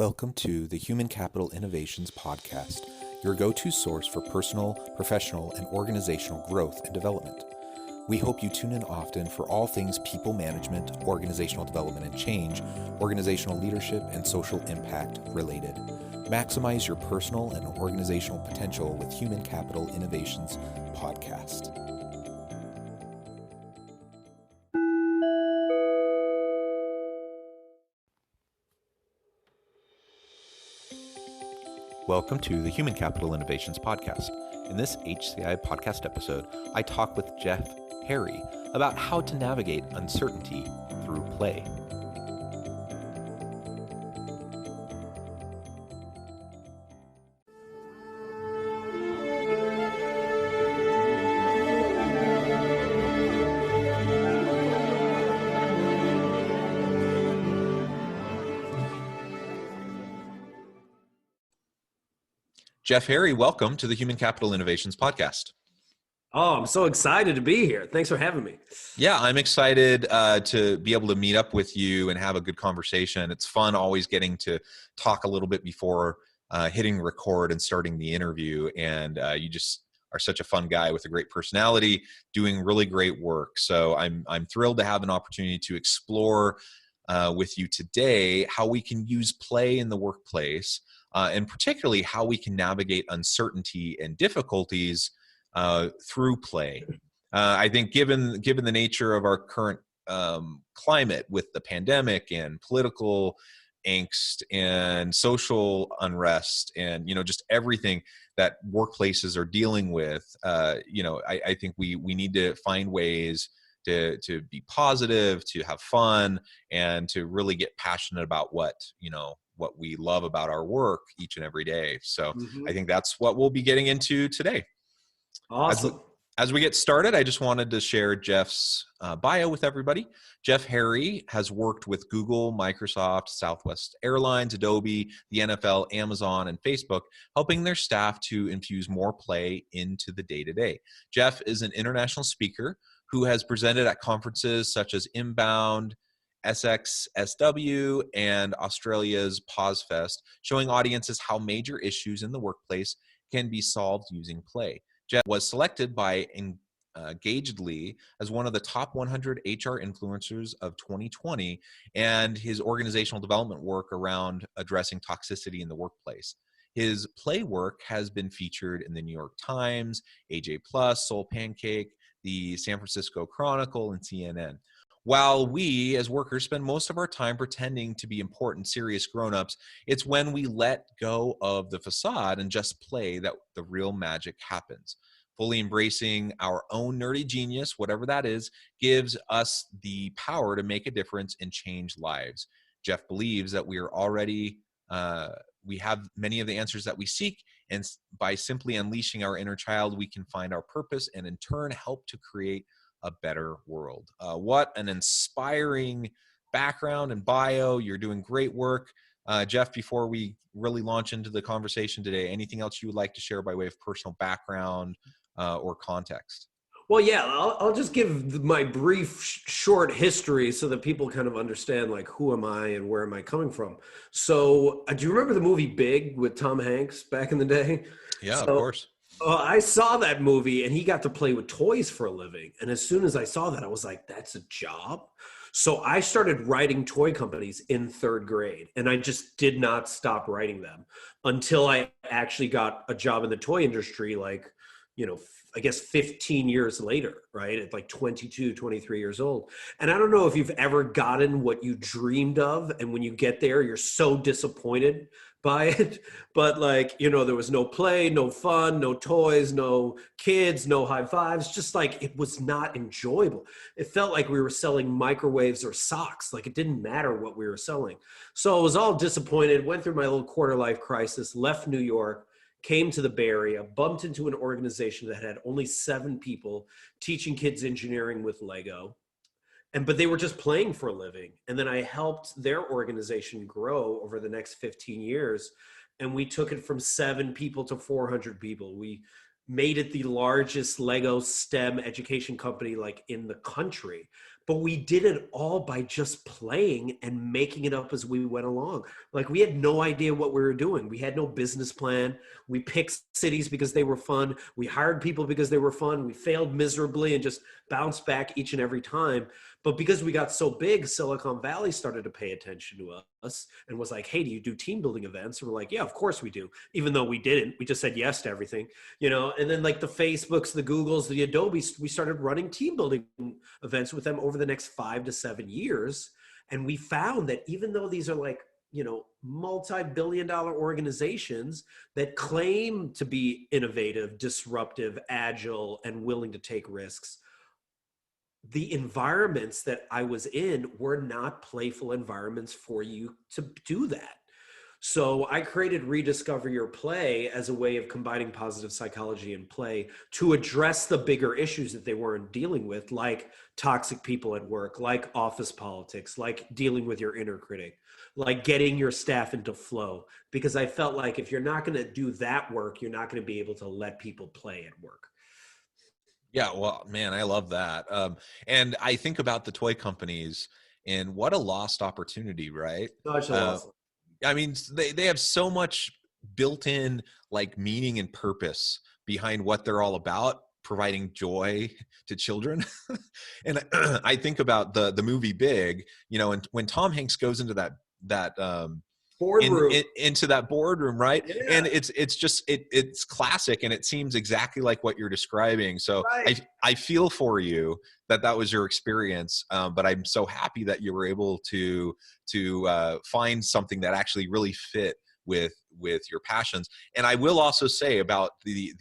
Welcome to the Human Capital Innovations Podcast, your go-to source for personal, professional, and organizational growth and development. We hope you tune in often for all things people management, organizational development and change, organizational leadership, and social impact related. Maximize your personal and organizational potential with Human Capital Innovations Podcast. Welcome to the Human Capital Innovations Podcast. In this HCI podcast episode, I talk with Jeff Harry about how to navigate uncertainty through play. Jeff Harry, welcome to the Human Capital Innovations Podcast. Oh, I'm so excited to be here. Thanks for having me. Yeah, I'm excited to be able to meet up with you and have a good conversation. It's fun always getting to talk a little bit before hitting record and starting the interview. And you just are such a fun guy with a great personality, doing really great work. So I'm thrilled to have an opportunity to explore with you today how we can use play in the workplace. And particularly how we can navigate uncertainty and difficulties through play. I think given the nature of our current climate with the pandemic and political angst and social unrest and, just everything that workplaces are dealing with, I think we need to find ways to be positive, to have fun, and to really get passionate about what we love about our work each and every day. So I think that's what we'll be getting into today. Awesome. As we get started, I just wanted to share Jeff's bio with everybody. Jeff Harry has worked with Google, Microsoft, Southwest Airlines, Adobe, the NFL, Amazon, and Facebook, helping their staff to infuse more play into the day-to-day. Jeff is an international speaker who has presented at conferences such as Inbound, SXSW, and Australia's PausFest, showing audiences how major issues in the workplace can be solved using play. Jeff was selected by Engagedly as one of the top 100 HR influencers of 2020, and his organizational development work around addressing toxicity in the workplace. His play work has been featured in the New York Times, AJ Plus, Soul Pancake, the San Francisco Chronicle, and CNN. While we as workers spend most of our time pretending to be important, serious grown-ups, it's when we let go of the facade and just play that the real magic happens. Fully embracing our own nerdy genius, whatever that is, gives us the power to make a difference and change lives. Jeff believes that we are already, we have many of the answers that we seek, and by simply unleashing our inner child, we can find our purpose and in turn help to create a better world. What an inspiring background and bio. You're doing great work. Jeff, before we really launch into the conversation today, anything else you would like to share by way of personal background or context? Well, yeah, I'll just give my brief, short history so that people kind of understand, like, who am I and where am I coming from? So do you remember the movie Big with Tom Hanks back in the day? Yeah, of course. I saw that movie and he got to play with toys for a living. And as soon as I saw that, I was like, that's a job. So I started writing toy companies in third grade, and I just did not stop writing them until I actually got a job in the toy industry, I guess 15 years later, right? At like 22, 23 years old. And I don't know if you've ever gotten what you dreamed of, and when you get there, you're so disappointed by it. But there was no play, no fun, no toys, no kids, no high fives. Just like, it was not enjoyable. It felt like we were selling microwaves or socks. Like, it didn't matter what we were selling. So I was all disappointed, went through my little quarter life crisis, left New York, came to the Bay Area, bumped into an organization that had only 7 people teaching kids engineering with Lego. But they were just playing for a living. And then I helped their organization grow over the next 15 years. And we took it from 7 people to 400 people. We made it the largest Lego STEM education company in the country but we did it all by just playing and making it up as we went along. Like, we had no idea what we were doing. We had no business plan. We picked cities because they were fun. We hired people because they were fun. We failed miserably and just bounced back each and every time. But because we got so big, Silicon Valley started to pay attention to us and was like, hey, do you do team building events? And we're like, yeah, of course we do. Even though we didn't, we just said yes to everything, and then like the Facebooks, the Googles, the Adobes, we started running team building events with them over the next 5 to 7 years. And we found that even though these are like, multi-billion-dollar organizations that claim to be innovative, disruptive, agile, and willing to take risks, the environments that I was in were not playful environments for you to do that. So I created Rediscover Your Play as a way of combining positive psychology and play to address the bigger issues that they weren't dealing with, like toxic people at work, like office politics, like dealing with your inner critic, like getting your staff into flow. Because I felt like if you're not going to do that work, you're not going to be able to let people play at work. Yeah, well, man, I love that. And I think about the toy companies and what a lost opportunity, right? Such a Uh, loss. I mean, they have so much built-in like meaning and purpose behind what they're all about, providing joy to children. And I think about the movie Big, and when Tom Hanks goes into that Boardroom. into that boardroom, right? Yeah, And it's classic, and it seems exactly like what you're describing. So right. I feel for you that was your experience, but I'm so happy that you were able to find something that actually really fit with your passions. And I will also say about the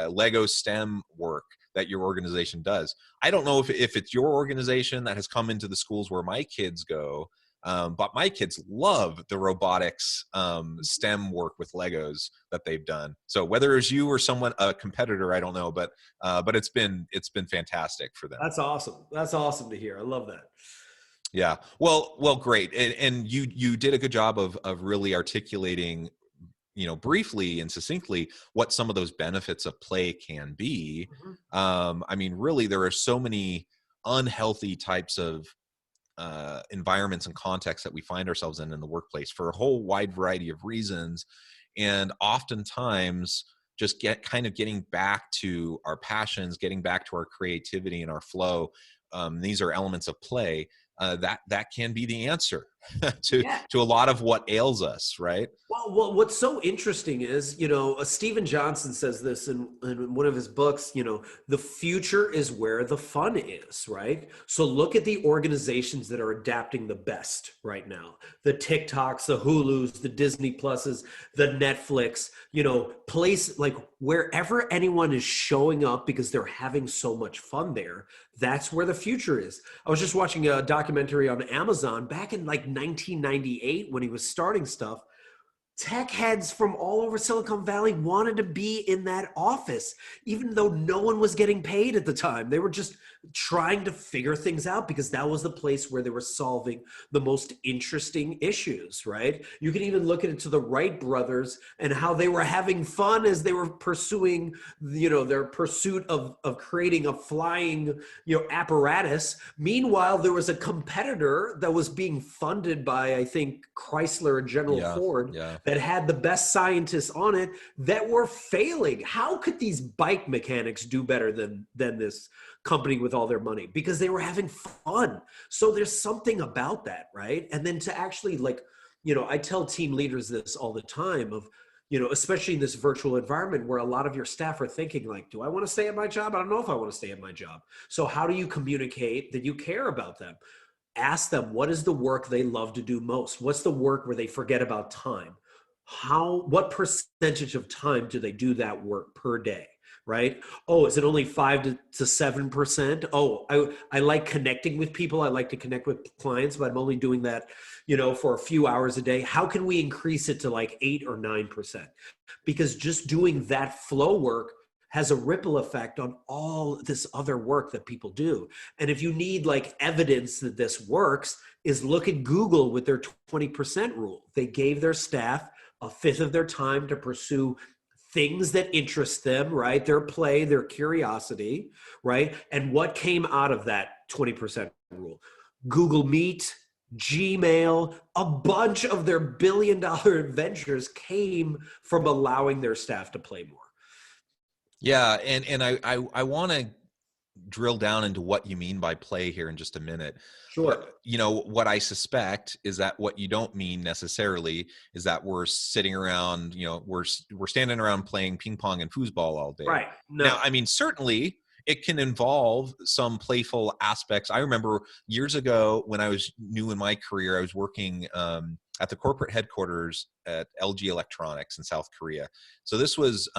Lego STEM work that your organization does. I don't know if it's your organization that has come into the schools where my kids go, but my kids love the robotics STEM work with Legos that they've done. So whether it's you or someone, a competitor, I don't know, but it's been fantastic for them. That's awesome. That's awesome to hear. I love that. Yeah. Well, great. And you did a good job of really articulating, briefly and succinctly what some of those benefits of play can be. Mhm. I mean, really, there are so many unhealthy types of environments and contexts that we find ourselves in the workplace for a whole wide variety of reasons. And oftentimes just getting back to our passions, getting back to our creativity and our flow. These are elements of play that can be the answer to Yeah. a lot of what ails us, right? Well, what's so interesting is, Stephen Johnson says this in one of his books, the future is where the fun is, right? So look at the organizations that are adapting the best right now. The TikToks, the Hulus, the Disney Pluses, the Netflix, place like wherever anyone is showing up because they're having so much fun there, that's where the future is. I was just watching a documentary on Amazon back in like 1998 when he was starting stuff. Tech heads from all over Silicon Valley wanted to be in that office, even though no one was getting paid at the time. They were just trying to figure things out because that was the place where they were solving the most interesting issues, right? You can even look at it to the Wright brothers and how they were having fun as they were pursuing, their pursuit of creating a flying, apparatus. Meanwhile, there was a competitor that was being funded by, I think, Chrysler and General Yeah. Ford Yeah. that had the best scientists on it that were failing. How could these bike mechanics do better than this company with all their money? Because they were having fun. So there's something about that, right? And then to actually I tell team leaders this all the time of, especially in this virtual environment where a lot of your staff are thinking like, do I want to stay at my job? I don't know if I want to stay at my job. So how do you communicate that you care about them? Ask them, what is the work they love to do most? What's the work where they forget about time? What percentage of time do they do that work per day? Right? Oh, is it only 5 to 7%? Oh, I like connecting with people. I like to connect with clients, but I'm only doing that, for a few hours a day. How can we increase it to like 8 or 9%? Because just doing that flow work has a ripple effect on all this other work that people do. And if you need like evidence that this works, is look at Google with their 20% rule. They gave their staff a fifth of their time to pursue things that interest them, right? Their play, their curiosity, right? And what came out of that 20% rule? Google Meet, Gmail, a bunch of their billion-dollar ventures came from allowing their staff to play more. Yeah, and I want to drill down into what you mean by play here in just a minute. Sure. But you know what I suspect is that what you don't mean necessarily is that we're sitting around, you know, we're standing around playing ping pong and foosball all day. Right. Now, No. I mean, certainly it can involve some playful aspects. I remember years ago when I was new in my career, I was working at the corporate headquarters at LG Electronics in South Korea. So this was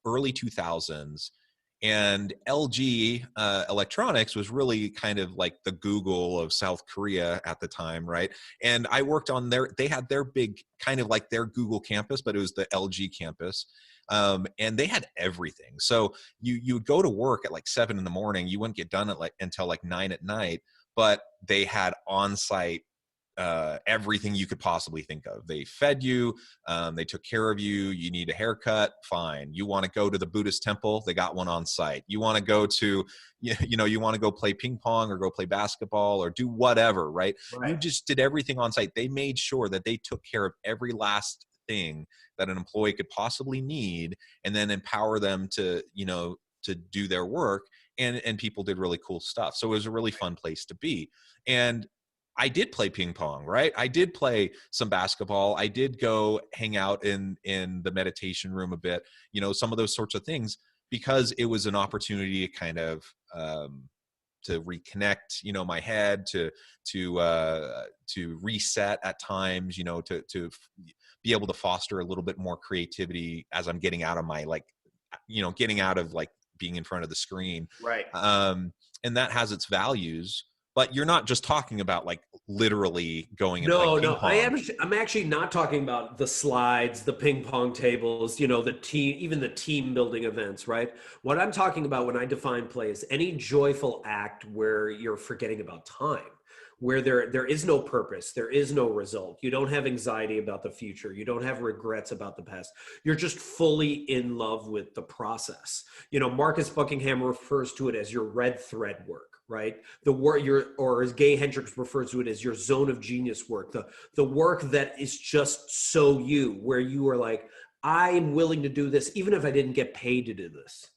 early 2000s. And LG Electronics was really kind of like the Google of South Korea at the time, right? And I worked on they had their big kind of like their Google campus, but it was the LG campus. And they had everything. So you would go to work at like 7 in the morning. You wouldn't get done at like until like 9 at night, but they had on-site everything you could possibly think of. They fed you, they took care of you. You need a haircut, fine. You want to go to the Buddhist temple, they got one on site. You want to go to, you want to go play ping pong or go play basketball or do whatever, right? You Right. just did everything on site. They made sure that they took care of every last thing that an employee could possibly need, and then empower them to, to do their work. And people did really cool stuff. So it was a really fun place to be. And I did play ping pong, right? I did play some basketball. I did go hang out in the meditation room a bit, some of those sorts of things, because it was an opportunity to kind of to reconnect, my head, to reset at times, to be able to foster a little bit more creativity as I'm getting out of my getting out of like being in front of the screen. Right. And that has its values. But you're not just talking about like literally going and playing No, ping no. pong. I'm actually not talking about the slides, the ping pong tables, the team, even the team building events, right? What I'm talking about when I define play is any joyful act where you're forgetting about time, where there is no purpose, there is no result. You don't have anxiety about the future. You don't have regrets about the past. You're just fully in love with the process. Marcus Buckingham refers to it as your red thread work. Right, the work or as Gay Hendricks refers to it as your zone of genius work, the work that is just so you, where you are like, I'm willing to do this even if I didn't get paid to do this.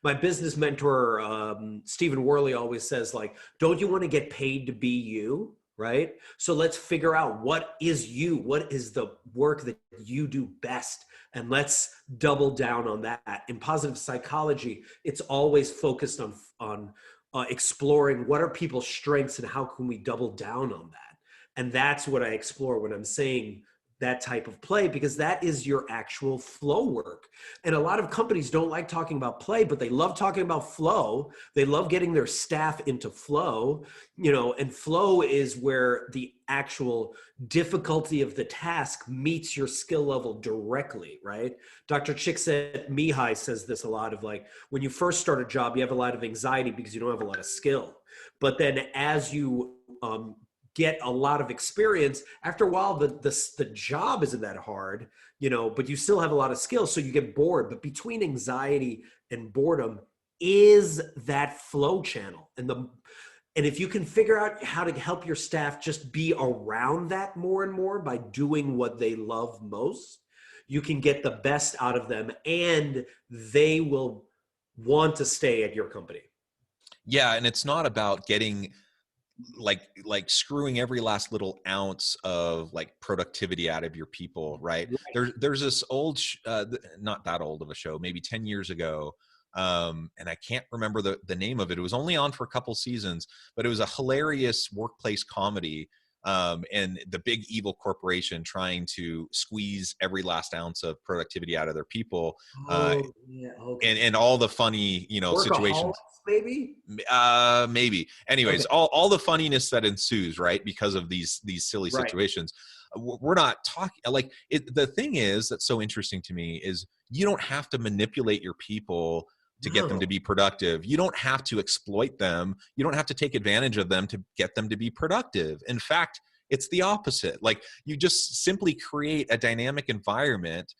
My business mentor Stephen Worley always says, like, don't you want to get paid to be you? Right, so let's figure out what is you, what is the work that you do best, and let's double down on that. In positive psychology, it's always focused on exploring what are people's strengths and how can we double down on that. And that's what I explore when I'm saying that type of play, because that is your actual flow work. And a lot of companies don't like talking about play, but they love talking about flow. They love getting their staff into flow, and flow is where the actual difficulty of the task meets your skill level directly, right? Dr. Csikszentmihalyi says this a lot, of like, when you first start a job, you have a lot of anxiety because you don't have a lot of skill. But then as you get a lot of experience, after a while, the job isn't that hard, but you still have a lot of skills, so you get bored. But between anxiety and boredom is that flow channel. And if you can figure out how to help your staff just be around that more and more by doing what they love most, you can get the best out of them, and they will want to stay at your company. Yeah, and it's not about getting like screwing every last little ounce of like productivity out of your people, right? There's this old not that old of a show, maybe 10 years ago, and I can't remember the name of it. It was only on for a couple seasons, but it was a hilarious workplace comedy, and the big evil corporation trying to squeeze every last ounce of productivity out of their people, Yeah, okay. and all the funny situations. Maybe. Maybe. Anyways, Okay. all the funniness that ensues, right, because of these silly Right. situations. We're not talking like it. The thing is that's so interesting to me is you don't have to manipulate your people to get them to No. be productive. You don't have to exploit them. You don't have to take advantage of them to get them to be productive. In fact, it's the opposite. Like, you just simply create a dynamic environment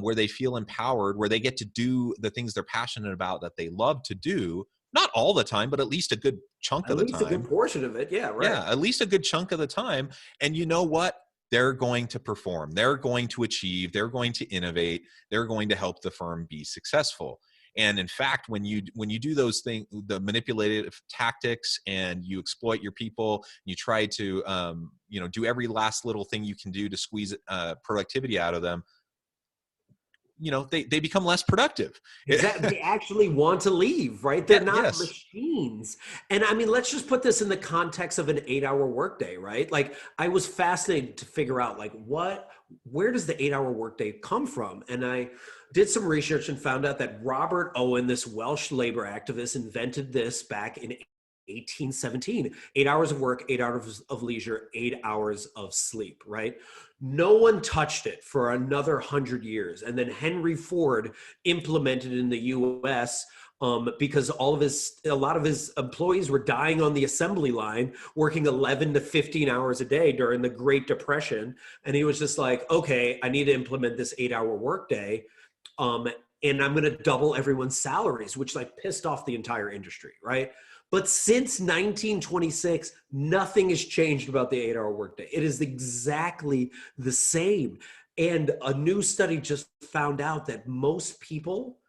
where they feel empowered, where they get to do the things they're passionate about that they love to do, not all the time, but at least a good chunk At of the least a good time. portion of it. Yeah, right. Yeah, at least a good chunk of the time. And you know what? They're going to perform. They're going to achieve. They're going to innovate. They're going to help the firm be successful. And in fact, when you do those things, the manipulative tactics, and you exploit your people, you try to do every last little thing you can do to squeeze productivity out of them. They become less productive. Exactly. They actually want to leave, right? They're Yeah. not Yes. machines. And I mean, let's just put this in the context of an 8-hour workday, right? Like, I was fascinated to figure out, like, where does the 8-hour workday come from? And I did some research and found out that Robert Owen, this Welsh labor activist, invented this back in 1817. 8 hours of work, 8 hours of leisure, 8 hours of sleep, right? No one touched it for another 100 years. And then Henry Ford implemented it in the US because a lot of his employees were dying on the assembly line, working 11 to 15 hours a day during the Great Depression. And he was just like, okay, I need to implement this 8-hour workday. And I'm going to double everyone's salaries, which like pissed off the entire industry, right? But since 1926, nothing has changed about the 8-hour workday. It is exactly the same. And a new study just found out that most people,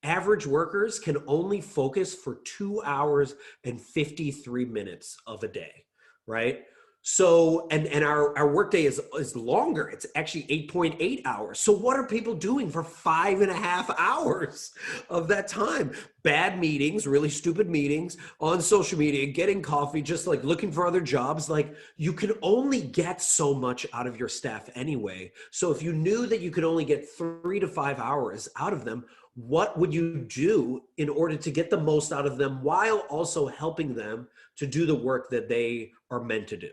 average workers, can only focus for 2 hours and 53 minutes of a day, right? So, and our workday is longer. It's actually 8.8 hours. So what are people doing for 5.5 hours of that time? Bad meetings, really stupid meetings on social media, getting coffee, just like looking for other jobs. Like, you can only get so much out of your staff anyway. So if you knew that you could only get 3 to 5 hours out of them, what would you do in order to get the most out of them while also helping them to do the work that they are meant to do?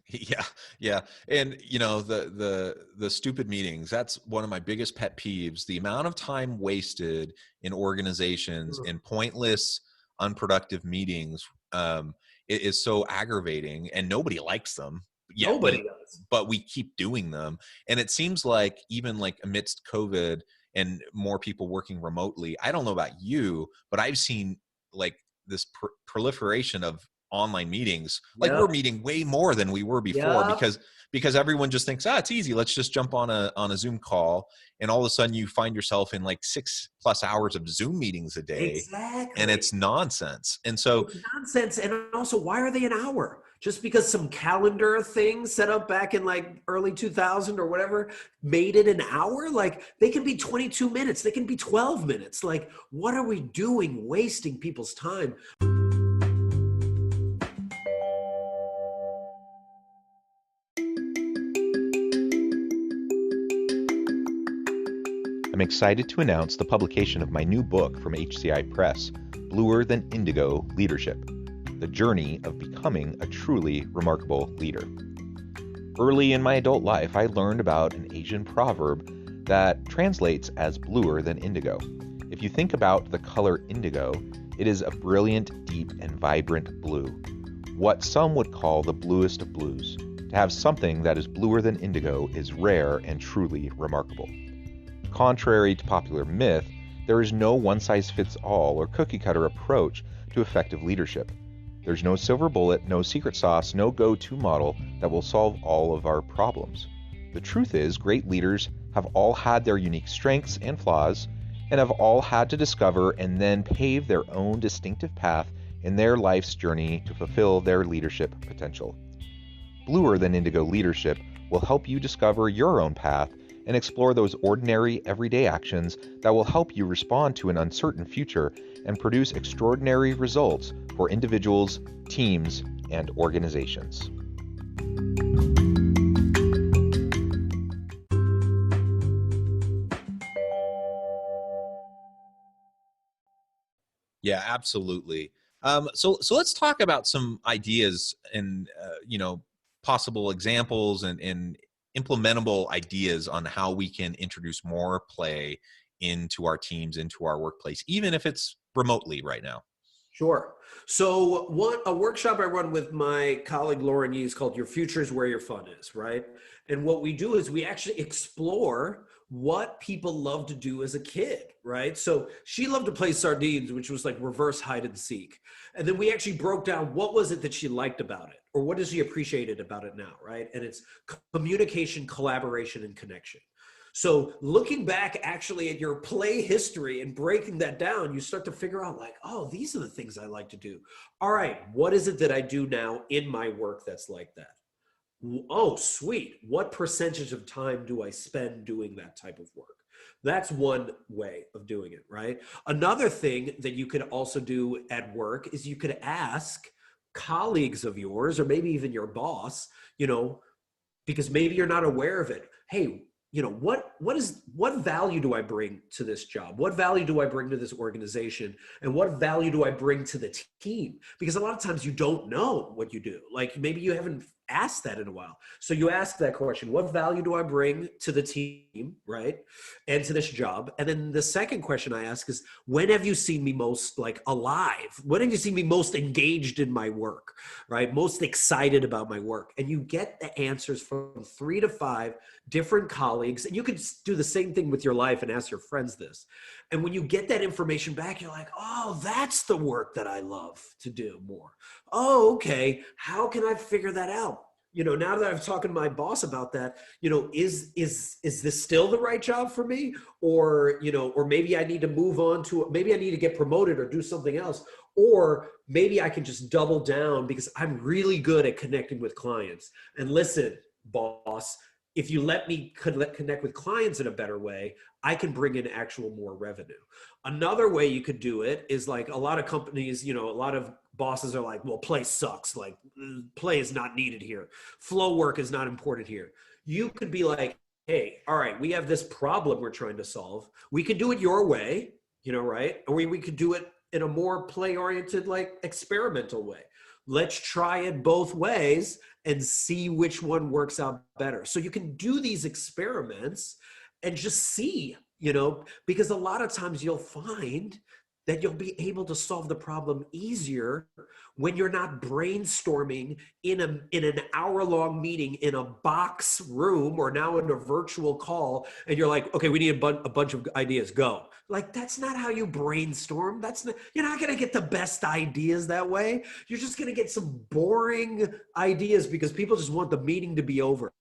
Yeah, yeah. And the stupid meetings, that's one of my biggest pet peeves. The amount of time wasted in organizations in pointless, unproductive meetings it is so aggravating, and nobody likes them. Yeah, Nobody does. but we keep doing them. And it seems like, even like amidst COVID and more people working remotely, I don't know about you, but I've seen like this proliferation of online meetings. Like, we're Yep. meeting way more than we were before, Yep. because everyone just thinks, it's easy, let's just jump on a Zoom call, and all of a sudden you find yourself in like 6+ hours of Zoom meetings a day, and Exactly. it's nonsense. And so It's nonsense. And also, why are they an hour? Just because some calendar thing set up back in like early 2000 or whatever made it an hour? Like, they can be 22 minutes. They can be 12 minutes. Like, what are we doing wasting people's time? I'm excited to announce the publication of my new book from HCI Press, Bluer Than Indigo Leadership: The Journey of Becoming a Truly Remarkable Leader. Early in my adult life, I learned about an Asian proverb that translates as bluer than indigo. If you think about the color indigo, it is a brilliant, deep, and vibrant blue, what some would call the bluest of blues. To have something that is bluer than indigo is rare and truly remarkable. Contrary to popular myth, there is no one-size-fits-all or cookie-cutter approach to effective leadership. There's no silver bullet, no secret sauce, no go-to model that will solve all of our problems. The truth is, great leaders have all had their unique strengths and flaws, and have all had to discover and then pave their own distinctive path in their life's journey to fulfill their leadership potential. Bluer Than Indigo Leadership will help you discover your own path and explore those ordinary, everyday actions that will help you respond to an uncertain future and produce extraordinary results for individuals, teams, and organizations. Yeah, absolutely. So let's talk about some ideas and possible examples and implementable ideas on how we can introduce more play into our teams, into our workplace, even if it's remotely right now. Sure. So a workshop I run with my colleague Lauren Yee is called Your Future is Where Your Fun Is, right? And what we do is we actually explore what people love to do as a kid, right? So she loved to play sardines, which was like reverse hide and seek. And then we actually broke down what was it that she liked about it, or what does she appreciated about it now, right? And it's communication, collaboration, and connection. So looking back actually at your play history and breaking that down, you start to figure out like, oh, these are the things I like to do. All right, what is it that I do now in my work that's like that? Oh, sweet. What percentage of time do I spend doing that type of work? That's one way of doing it, right? Another thing that you could also do at work is you could ask colleagues of yours, or maybe even your boss, because maybe you're not aware of it. Hey, what value do I bring to this job? What value do I bring to this organization? And what value do I bring to the team? Because a lot of times you don't know what you do. Like maybe you haven't asked that in a while. So you ask that question, what value do I bring to the team, right? And to this job? And then the second question I ask is, when have you seen me most like alive? When have you seen me most engaged in my work, right? Most excited about my work? And you get the answers from 3 to 5 different colleagues. And you could do the same thing with your life and ask your friends this. And when you get that information back, you're like, oh, that's the work that I love to do more. Oh, okay. How can I figure that out? Now that I've talked to my boss about that, is this still the right job for me? Or maybe I need to move on to, maybe I need to get promoted or do something else. Or maybe I can just double down because I'm really good at connecting with clients. And listen, boss, if you let me connect with clients in a better way, I can bring in actual more revenue. Another way you could do it is like a lot of companies, a lot of bosses are like, well, play sucks. Like play is not needed here. Flow work is not important here. You could be like, hey, all right, we have this problem we're trying to solve. We can do it your way, right? Or we could do it in a more play-oriented, like experimental way. Let's try it both ways and see which one works out better. So you can do these experiments and just see, because a lot of times you'll find that you'll be able to solve the problem easier when you're not brainstorming in an hour-long meeting in a box room or now in a virtual call, and you're like, okay, we need a bunch of ideas, go. Like, that's not how you brainstorm. You're not gonna get the best ideas that way. You're just gonna get some boring ideas because people just want the meeting to be over.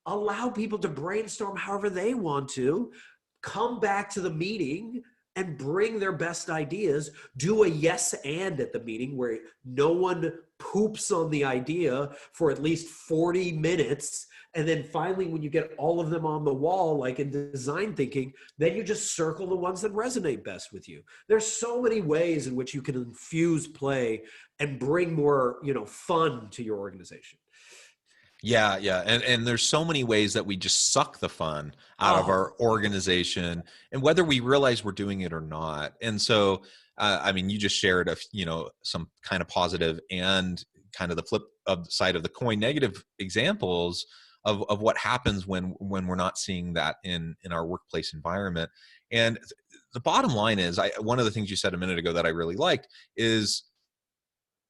Allow people to brainstorm however they want to, come back to the meeting and bring their best ideas. Do a yes and at the meeting where no one poops on the idea for at least 40 minutes. And then finally, when you get all of them on the wall, like in design thinking, then you just circle the ones that resonate best with you. There's so many ways in which you can infuse play and bring more, fun to your organization. Yeah, yeah. And there's so many ways that we just suck the fun out of Oh, our organization, and whether we realize we're doing it or not. And so, I mean, you just shared some kind of positive and kind of the flip of the side of the coin, negative examples of what happens when we're not seeing that in our workplace environment. And the bottom line is, one of the things you said a minute ago that I really liked is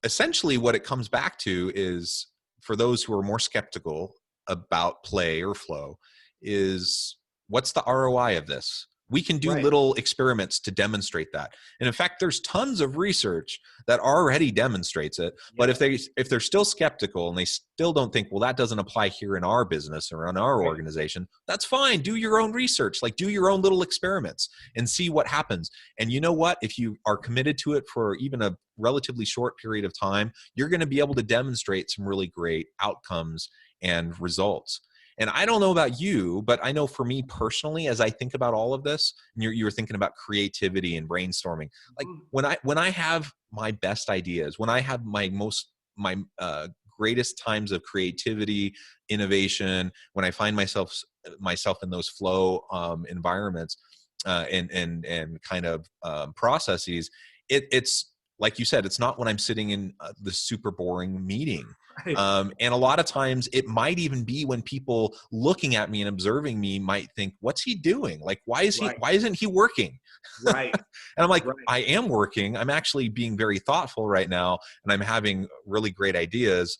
essentially what it comes back to is, for those who are more skeptical about play or flow, is what's the ROI of this? We can do right. little experiments to demonstrate that. And in fact, there's tons of research that already demonstrates it. But Yeah. if they're still skeptical and they still don't think, well, that doesn't apply here in our business or in our Right. organization, that's fine. Do your own research, like do your own little experiments and see what happens. And you know what? If you are committed to it for even a relatively short period of time, you're going to be able to demonstrate some really great outcomes and results. And I don't know about you, but I know for me personally, as I think about all of this, and you were thinking about creativity and brainstorming, like when I have my best ideas, when I have my greatest times of creativity, innovation, when I find myself in those flow environments and kind of processes, it's like you said, it's not when I'm sitting in the super boring meeting. Right. And a lot of times it might even be when people looking at me and observing me might think, what's he doing? Like, why Right. isn't he working? Right. And I'm like, Right. I am working. I'm actually being very thoughtful right now, and I'm having really great ideas.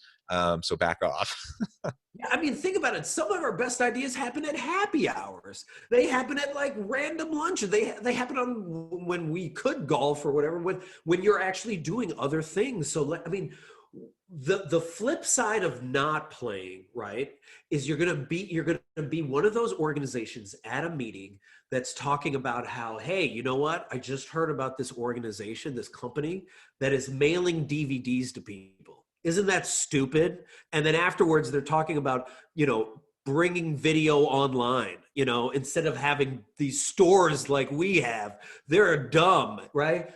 So back off. Yeah, I mean, think about it. Some of our best ideas happen at happy hours. They happen at like random lunches. They happen on when we could golf or whatever. When you're actually doing other things. So I mean, the flip side of not playing, right, is you're gonna be one of those organizations at a meeting that's talking about how, hey, you know what? I just heard about this organization, this company that is mailing DVDs to people. Isn't that stupid? And then afterwards, they're talking about, bringing video online, instead of having these stores like we have. They're dumb, right?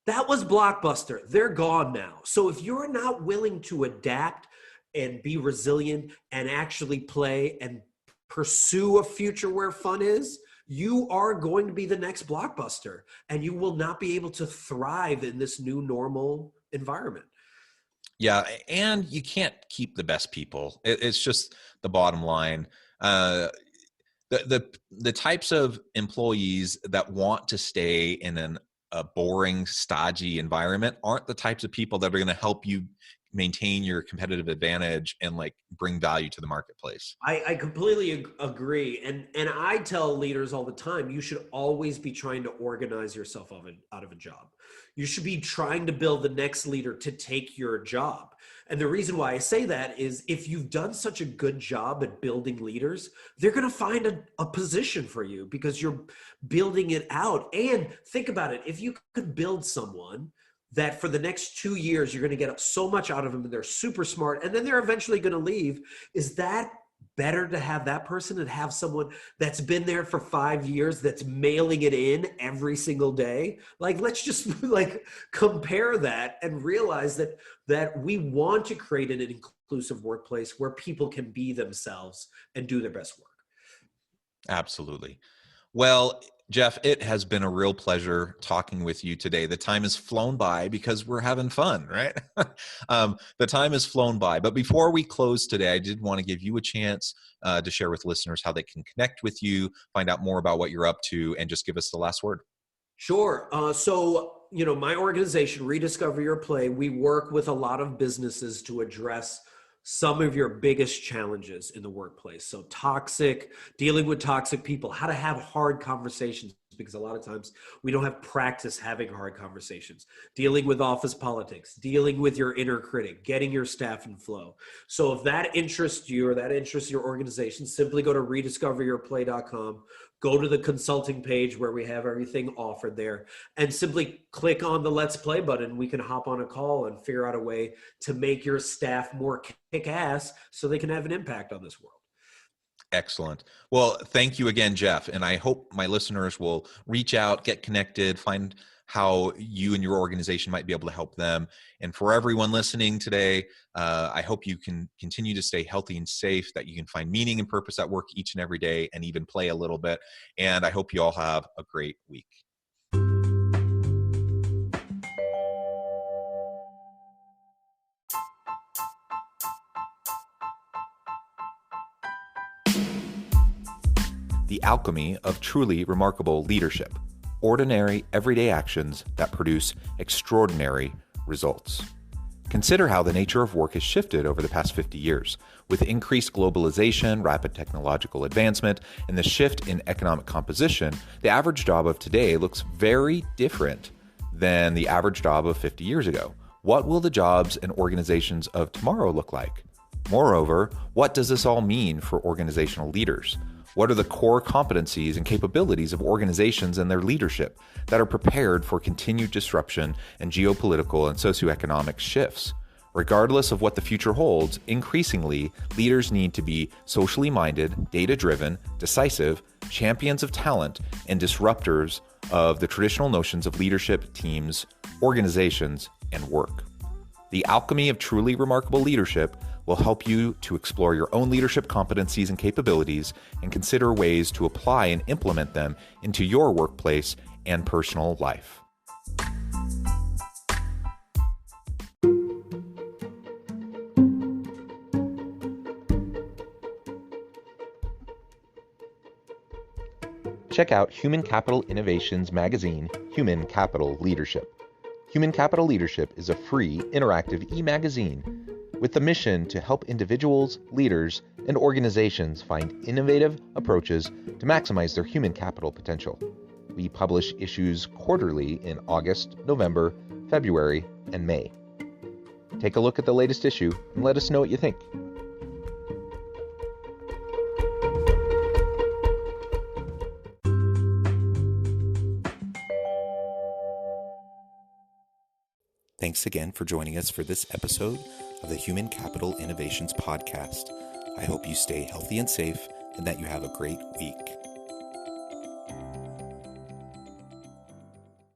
That was Blockbuster. They're gone now. So if you're not willing to adapt and be resilient and actually play and pursue a future where fun is, you are going to be the next Blockbuster, and you will not be able to thrive in this new normal environment. Yeah, and you can't keep the best people. It's just the bottom line. Uh, the types of employees that want to stay in a boring, stodgy environment aren't the types of people that are going to help you maintain your competitive advantage and like bring value to the marketplace. I completely agree. And I tell leaders all the time, you should always be trying to organize yourself out of a job. You should be trying to build the next leader to take your job. And the reason why I say that is if you've done such a good job at building leaders, they're going to find a position for you because you're building it out. And think about it. If you could build someone that for the next 2 years, you're going to get so much out of them and they're super smart, and then they're eventually going to leave. Is that better to have that person and have someone that's been there for 5 years that's mailing it in every single day? Like, let's just like compare that and realize that we want to create an inclusive workplace where people can be themselves and do their best work. Absolutely. Well, Jeff, it has been a real pleasure talking with you today. The time has flown by because we're having fun, right? The time has flown by. But before we close today, I did want to give you a chance to share with listeners how they can connect with you, find out more about what you're up to, and just give us the last word. Sure. My organization, Rediscover Your Play, we work with a lot of businesses to address some of your biggest challenges in the workplace. So dealing with toxic people, how to have hard conversations, because a lot of times we don't have practice having hard conversations, dealing with office politics, dealing with your inner critic, getting your staff in flow. So if that interests you or that interests your organization, simply go to rediscoveryourplay.com. Go to the consulting page where we have everything offered there and simply click on the Let's Play button. We can hop on a call and figure out a way to make your staff more kick-ass so they can have an impact on this world. Excellent. Well, thank you again, Jeff. And I hope my listeners will reach out, get connected, find how you and your organization might be able to help them. And for everyone listening today, I hope you can continue to stay healthy and safe, that you can find meaning and purpose at work each and every day and even play a little bit. And I hope you all have a great week. The alchemy of truly remarkable leadership. Ordinary, everyday actions that produce extraordinary results. Consider how the nature of work has shifted over the past 50 years. With increased globalization, rapid technological advancement, and the shift in economic composition, the average job of today looks very different than the average job of 50 years ago. What will the jobs and organizations of tomorrow look like? Moreover, what does this all mean for organizational leaders? What are the core competencies and capabilities of organizations and their leadership that are prepared for continued disruption and geopolitical and socioeconomic shifts? Regardless of what the future holds, increasingly, leaders need to be socially minded, data-driven, decisive, champions of talent, and disruptors of the traditional notions of leadership, teams, organizations, and work. The alchemy of truly remarkable leadership will help you to explore your own leadership competencies and capabilities and consider ways to apply and implement them into your workplace and personal life. check out Human Capital Innovations magazine, Human Capital Leadership. Human Capital Leadership is a free, interactive e-magazine with the mission to help individuals, leaders, and organizations find innovative approaches to maximize their human capital potential. We publish issues quarterly in August, November, February, and May. Take a look at the latest issue and let us know what you think. Thanks again for joining us for this episode of the Human Capital Innovations Podcast. I hope you stay healthy and safe and that you have a great week.